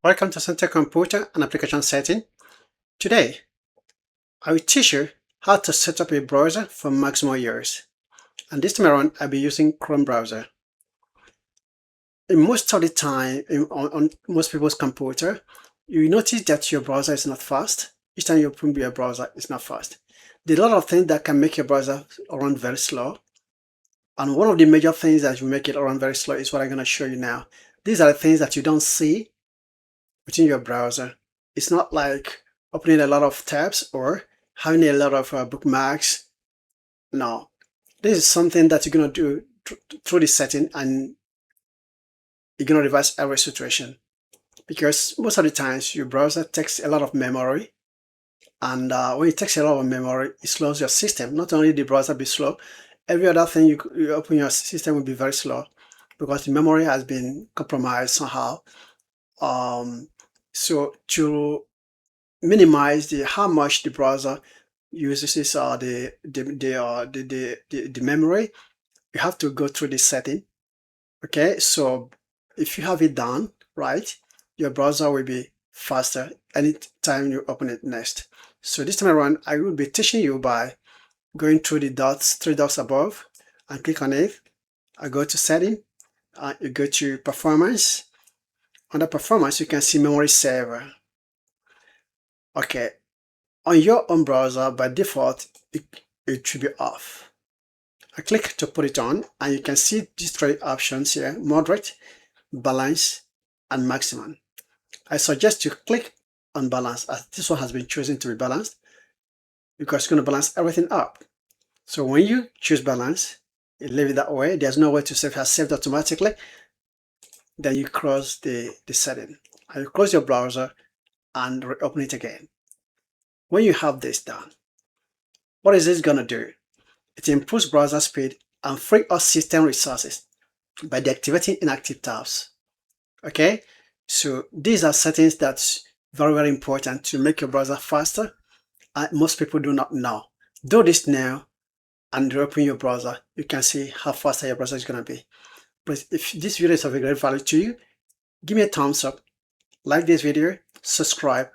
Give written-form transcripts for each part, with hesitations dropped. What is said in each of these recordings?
Welcome to Center Computer and Application Setting. Today, I will teach you how to set up a browser for maximum use. And this time around, I'll be using Chrome browser. In most of the time, on most people's computer, you notice that your browser is not fast. Each time you open your browser, it's not fast. There are a lot of things that can make your browser run very slow. And one of the major things that will make it run very slow is what I'm going to show you now. These are the things that you don't see within your browser. It's not like opening a lot of tabs or having a lot of bookmarks. No, this is something that you're going to do through the setting, and you're going to reverse every situation, because most of the times your browser takes a lot of memory, and when it takes a lot of memory, it slows your system. Not only the browser be slow, every other thing you open your system will be very slow because the memory has been compromised somehow. So to minimize how much the browser uses the memory, you have to go through the setting. Okay, so if you have it done right, your browser will be faster anytime you open it next. So this time around, I will be teaching you by going through the three dots above, and click on it. I go to setting, you go to performance. Under performance, you can see memory saver. Okay, on your own browser, by default, it should be off. I click to put it on, and you can see these three options here: moderate, balance, and maximum. I suggest you click on balance, as this one has been chosen to be balanced, because it's going to balance everything up. So when you choose balance, you leave it that way. There's no way to save. It has saved automatically. Then you close the setting, and you close your browser and reopen it again. When you have this done, what is this going to do? It improves browser speed and free up system resources by deactivating inactive tabs. Okay, so these are settings that's very important to make your browser faster, and most people do not know. Do this now and reopen your browser. You can see how faster your browser is going to be. But if this video is of a great value to you, give me a thumbs up, like this video, subscribe.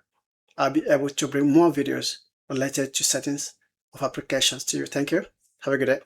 I'll be able to bring more videos related to settings of applications to you. Thank you. Have a good day.